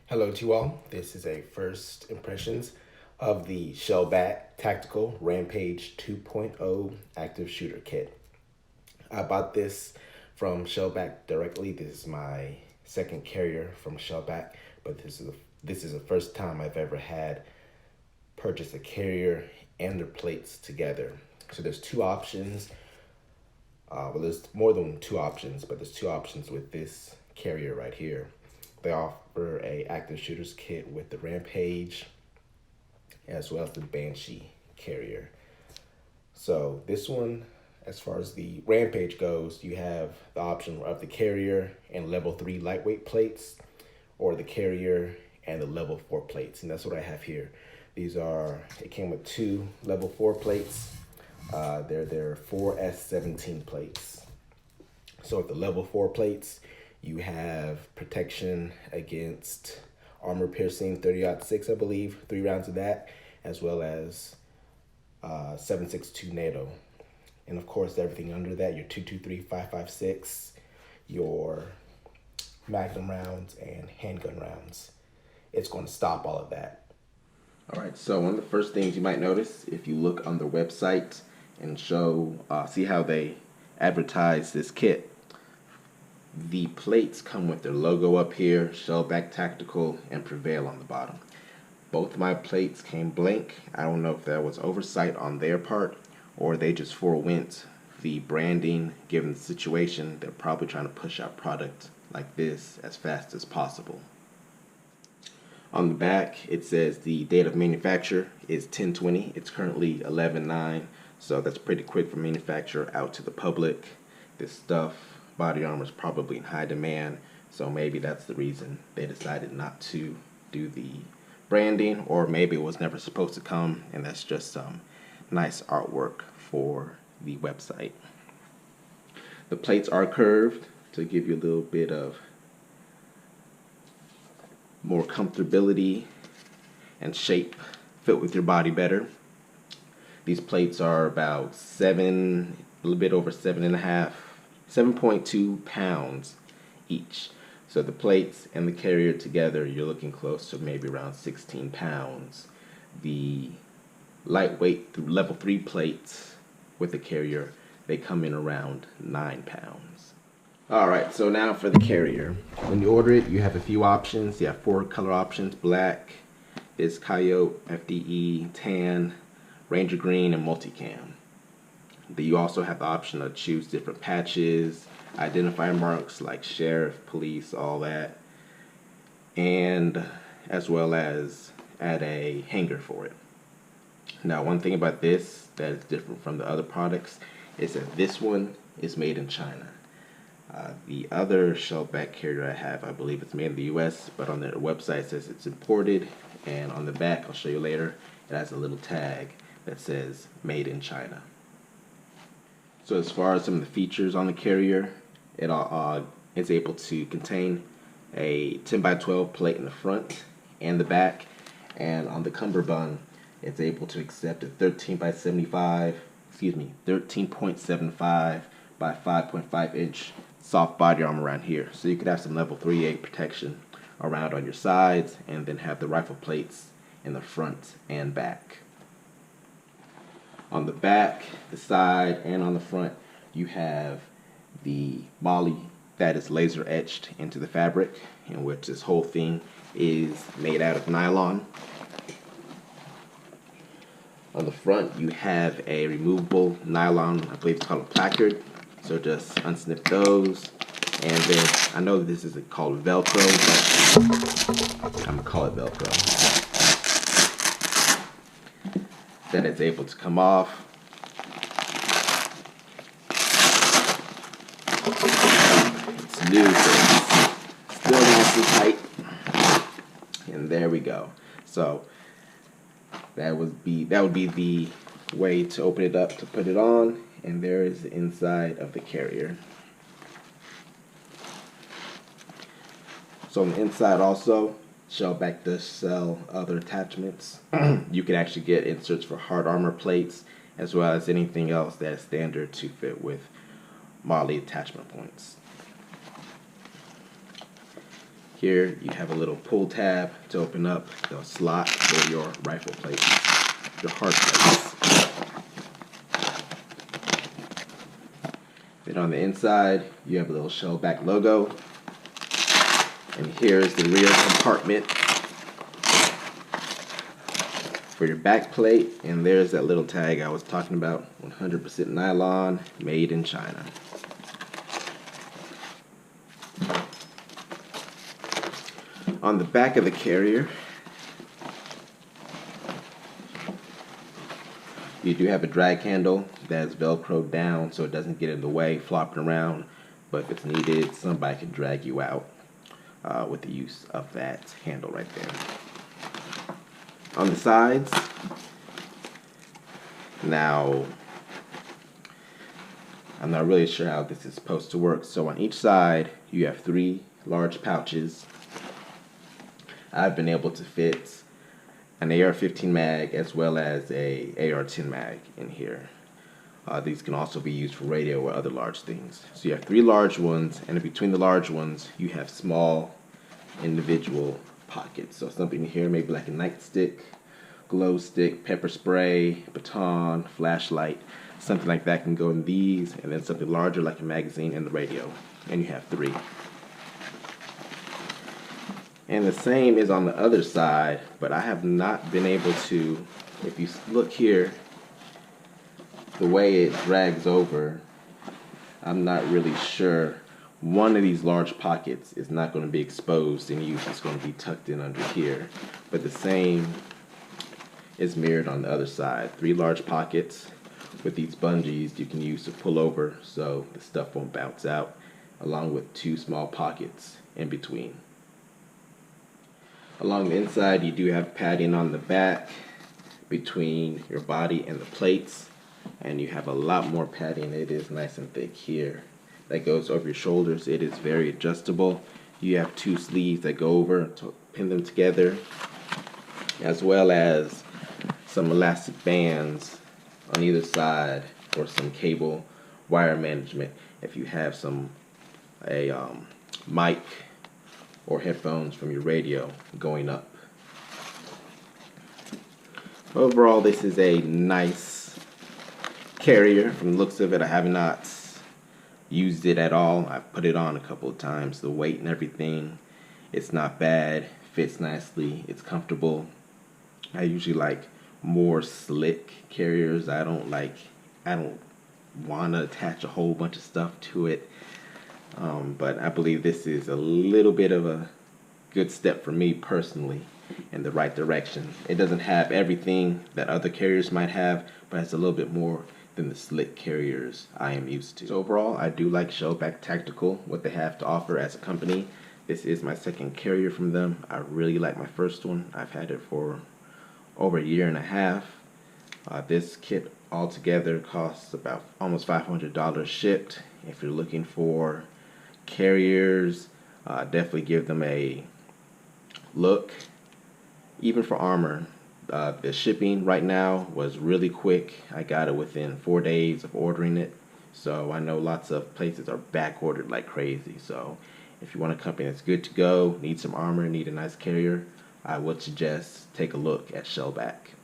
Hello to you all. This is a first impressions of the Shellback Tactical Rampage 2.0 Active Shooter Kit. I bought this from Shellback directly. This is my second carrier from Shellback, but this is the first time I've ever had purchased a carrier and their plates together. So there's two options. Well, there's more than two options, but there's two options with this carrier right here. They offer a active shooters kit with the Rampage as well as the Banshee carrier. So this one, as far as the Rampage goes, you have the option of the carrier and level 3 lightweight plates, or the carrier and the level 4 plates, and that's what I have here. It came with two level 4 plates. They're 4S17 plates. So with the level 4 plates, you have protection against armor piercing 30-06, I believe, 3 rounds of that, as well as 7.62 NATO. And of course, everything under that, your 223, 5.56, your Magnum rounds and handgun rounds. It's going to stop all of that. All right, so one of the first things you might notice if you look on their website and see how they advertise this kit. The plates come with their logo up here, Shellback Tactical, and Prevail on the bottom. Both of my plates came blank. I don't know if that was oversight on their part or they just forewent the branding. Given the situation, they're probably trying to push out product like this as fast as possible. On the back, it says the date of manufacture is 10/20. It's currently 11/9, so that's pretty quick from manufacturer out to the public. This stuff, body armor, is probably in high demand, so maybe that's the reason they decided not to do the branding, or maybe it was never supposed to come, and that's just some nice artwork for the website. The plates are curved to give you a little bit of more comfortability and shape, fit with your body better. These plates are about a little bit over 7.2 pounds each. So the plates and the carrier together, you're looking close to maybe around 16 pounds. The lightweight level 3 plates with the carrier, they come in around 9 pounds. Alright, so now for the carrier. When you order it, you have a few options. You have 4 color options: black, is coyote, FDE, tan, ranger green, and multicam. You also have the option to choose different patches, identifier marks like sheriff, police, all that, and as well as add a hanger for it. Now, one thing about this that is different from the other products is that this one is made in China. The other Shellback carrier I have, I believe it's made in the US, but on their website it says it's imported, and on the back, I'll show you later, it has a little tag that says made in China. So as far as some of the features on the carrier, it is able to contain a 10x12 plate in the front and the back, and on the cummerbund, it's able to accept a 13.75 by 5.5 inch soft body armor around here. So you could have some level 3A protection around on your sides, and then have the rifle plates in the front and back. On the back, the side, and on the front, you have the MOLLE that is laser etched into the fabric, in which this whole thing is made out of nylon. On the front, you have a removable nylon, I believe it's called a placard. So just unsnip those, and then I know this isn't called Velcro, but I'm gonna call it Velcro. Then it's able to come off. It's new, so it's still nice and tight. And there we go. So that would be the way to open it up to put it on, and there is the inside of the carrier. So on the inside also, Shellback does sell other attachments. You can actually get inserts for hard armor plates, as well as anything else that is standard to fit with MOLLE attachment points. Here you have a little pull tab to open up the slot for your rifle plates, your hard plates. Then on the inside, you have a little Shellback logo. And here's the rear compartment for your back plate. And there's that little tag I was talking about, 100% nylon, made in China. On the back of the carrier, you do have a drag handle that's velcroed down so it doesn't get in the way flopping around, but if it's needed, somebody can drag you out with the use of that handle right there. On the sides, now I'm not really sure how this is supposed to work. So on each side, you have 3 large pouches. I've been able to fit an AR-15 mag as well as a AR-10 mag in here. These can also be used for radio or other large things. So you have 3 large ones, and in between the large ones, you have small individual pockets. So something here, maybe like a nightstick, glow stick, pepper spray, baton, flashlight, something like that can go in these, and then something larger like a magazine and the radio. And you have 3. And the same is on the other side, but I have not been able to, if you look here, the way it drags over, I'm not really sure. One of these large pockets is not going to be exposed and used. It's going to be tucked in under here. But the same is mirrored on the other side. 3 large pockets with these bungees you can use to pull over so the stuff won't bounce out, along with 2 small pockets in between. Along the inside, you do have padding on the back between your body and the plates, and you have a lot more padding. It is nice and thick here. That goes over your shoulders. It is very adjustable. You have 2 sleeves that go over to pin them together, as well as some elastic bands on either side for some cable wire management if you have a mic or headphones from your radio going up. Overall, this is a nice carrier. From the looks of it, I have not used it at all. I've put it on a couple of times. The weight and everything, it's not bad. Fits nicely. It's comfortable. I usually like more slick carriers. I don't want to attach a whole bunch of stuff to it. But I believe this is a little bit of a good step for me personally in the right direction. It doesn't have everything that other carriers might have, but it's a little bit more than the slick carriers I am used to. So overall, I do like Shellback Tactical, what they have to offer as a company. This is my 2nd carrier from them. I really like my first one. I've had it for over 1.5 years. This kit altogether costs about almost $500 shipped. If you're looking for carriers, definitely give them a look. Even for armor, the shipping right now was really quick. I got it within 4 days of ordering it. So I know lots of places are back ordered like crazy. So if you want a company that's good to go, need some armor, need a nice carrier, I would suggest take a look at Shellback.